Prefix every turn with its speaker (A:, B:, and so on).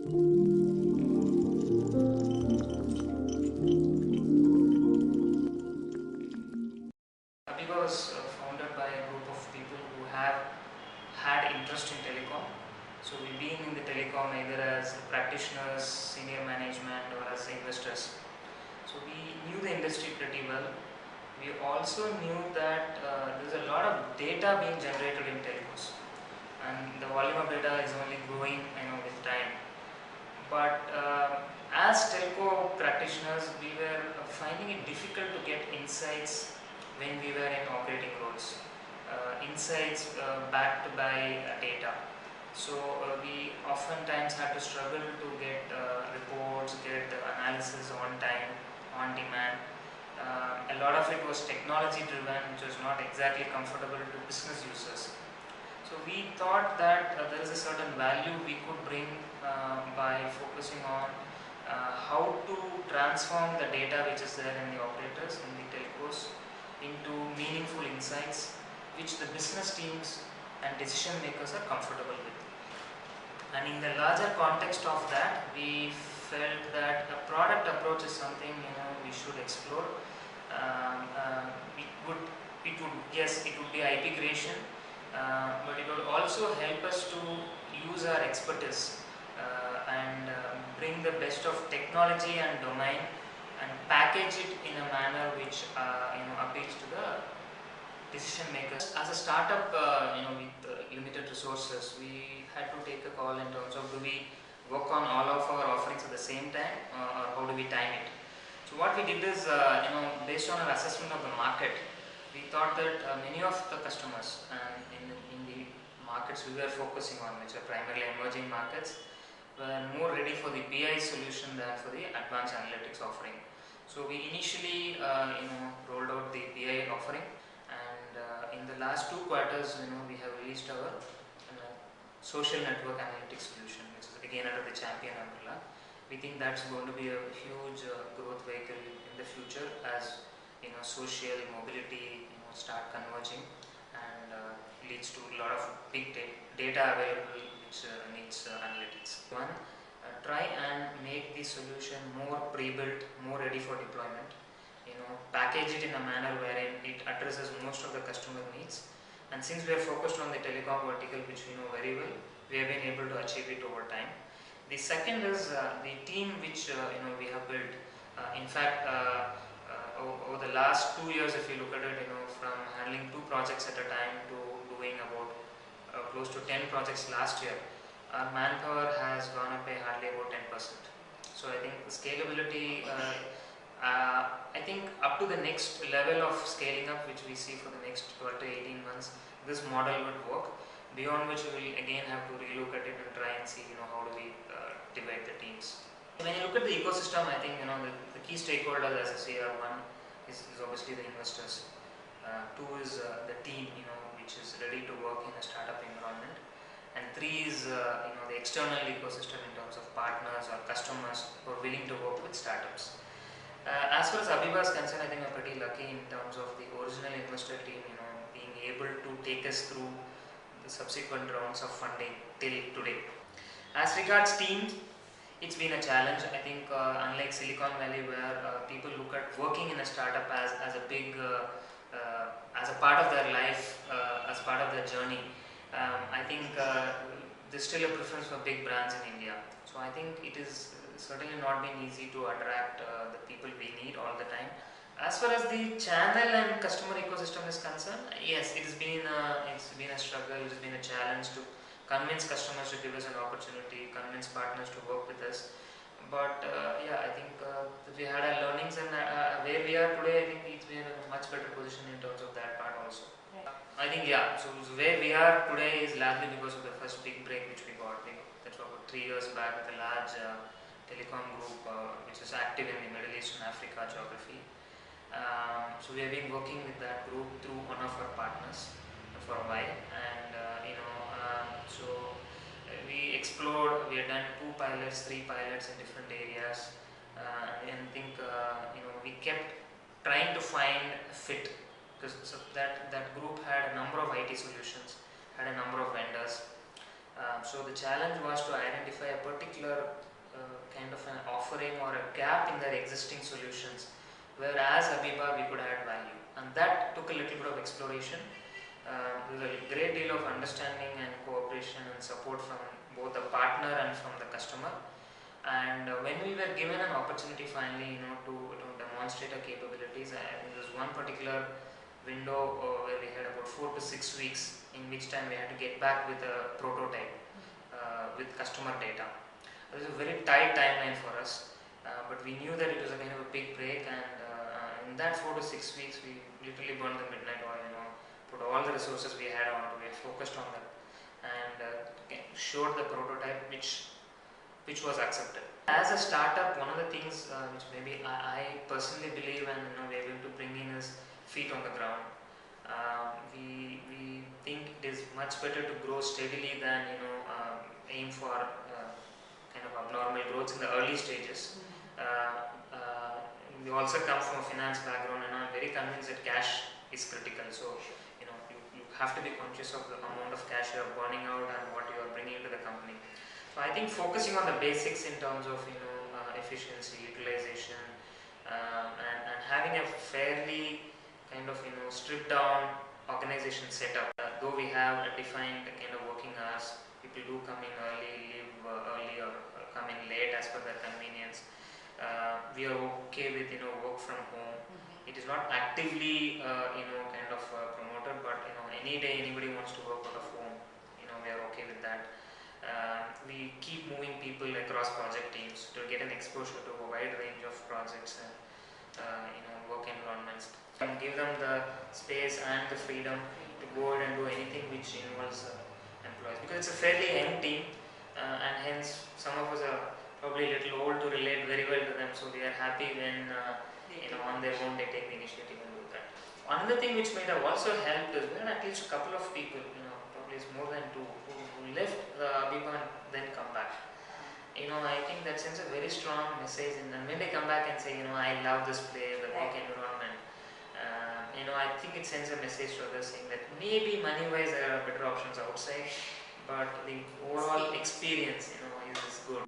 A: Abiba was founded by a group of people who have had interest in telecom. So we've been in the telecom either as practitioners, senior management, or as investors. So we knew the industry pretty well. We also knew that there's a lot of data being generated in telcos, and the volume of data is only growing, with time. But as telco practitioners, we were finding it difficult to get insights when we were in operating roles. Insights backed by data. So we oftentimes had to struggle to get reports, get analysis on time, on demand. A lot of it was technology driven, which was not exactly comfortable to business users. So we thought that there is a certain value we could bring by focusing on how to transform the data which is there in the operators, in the telcos, into meaningful insights which the business teams and decision makers are comfortable with. And in the larger context of that, we felt that a product approach is something we should explore. It would, yes, it would be IP creation, but it would also help us to use our expertise and bring the best of technology and domain and package it in a manner which appeals to the decision makers. As a startup, with limited resources, we had to take a call in terms of, do we work on all of our offerings at the same time, or how do we time it? So what we did is, based on our assessment of the market, we thought that many of the customers in the markets we were focusing on, which are primarily emerging markets, were more ready for the BI solution than for the advanced analytics offering. So we initially, rolled out the BI offering, and in the last 2 quarters, we have released our social network analytics solution, which is again under the Champion umbrella. We think that's going to be a huge growth vehicle in the future as social mobility start converging, and leads to a lot of big data available which needs analytics. One, try and make the solution more pre-built, more ready for deployment. Package it in a manner wherein it addresses most of the customer needs. And since we are focused on the telecom vertical, which we know very well, we have been able to achieve it over time. The second is the team which we have built. In fact, over the last 2 years, if you look at it, from handling 2 projects at a time to doing about close to 10 projects last year, our manpower has gone up by hardly about 10%. So I think the scalability, I think up to the next level of scaling up, which we see for the next 12 to 18 months, this model would work. Beyond which we will again have to relook at it and try and see how do we divide the teams. When you look at the ecosystem, I think the key stakeholders, as I say, are one is obviously the investors. Two is the team, which is ready to work in a startup environment, and three is the external ecosystem in terms of partners or customers who are willing to work with startups. As far as Abiba is concerned, I think we're pretty lucky in terms of the original investor team, being able to take us through the subsequent rounds of funding till today. As regards teams, it's been a challenge. I think unlike Silicon Valley, where people look at working in a startup as a big, as a part of their life, as part of their journey, I think there's still a preference for big brands in India. So I think it is certainly not been easy to attract the people we need all the time. As far as the channel and customer ecosystem is concerned, yes, it's been a struggle, it's been a challenge to convince customers to give us an opportunity, convince partners to work with us. But yeah, I think we had our learnings, and where we are today, I think it's been in a much better position in terms of that part also. Right. I think yeah, so where we are today is largely because of the first big break which we got. That's about 3 years back with a large telecom group which is active in the Middle East and Africa geography. So we have been working with that group through one of our partners for a while, and so we explored. We have done 2 pilots, 3 pilots in different areas, and I think we kept trying to find a fit, because that group had a number of IT solutions, had a number of vendors. So the challenge was to identify a particular kind of an offering or a gap in their existing solutions, whereas Abiba we could add value, and that took a little bit of exploration. With a great deal of understanding and cooperation and support from both the partner and from the customer. And when we were given an opportunity finally, to demonstrate our capabilities, I think there was one particular window where we had about 4 to 6 weeks, in which time we had to get back with a prototype with customer data. It was a very tight timeline for us, but we knew that it was a kind of a big break, and in that 4 to 6 weeks, we literally burned the midnight oil. Put all the resources we had on to it, focused on that, and showed the prototype, which was accepted. As a startup, one of the things which maybe I personally believe and we're able to bring in is feet on the ground. We think it is much better to grow steadily than aim for kind of abnormal growth in the early stages. We also come from a finance background, and I'm very convinced that cash is critical. So you have to be conscious of the amount of cash you are burning out and what you are bringing into the company. So I think focusing on the basics in terms of efficiency, utilization, and having a fairly kind of stripped down organization setup. Though we have a defined kind of working hours, people do come in early, leave early, or come in late as per their convenience. We are okay with work from home. It is not actively kind of promoted, but any day anybody wants to work out of home, we are okay with that. We keep moving people across project teams to get an exposure to a wide range of projects and work environments, and give them the space and the freedom to go out and do anything which involves employees, because it's a fairly young team, and hence some of us are probably a little old to relate very well to them, so we are happy when on their own they take the initiative and do that. Another thing which might have also helped is we had at least a couple of people, probably it's more than two, who left the Abiba and then come back. I think that sends a very strong message, and when they come back and say, I love this place, the work environment, I think it sends a message to others saying that maybe money-wise there are better options outside, but the overall experience, is good.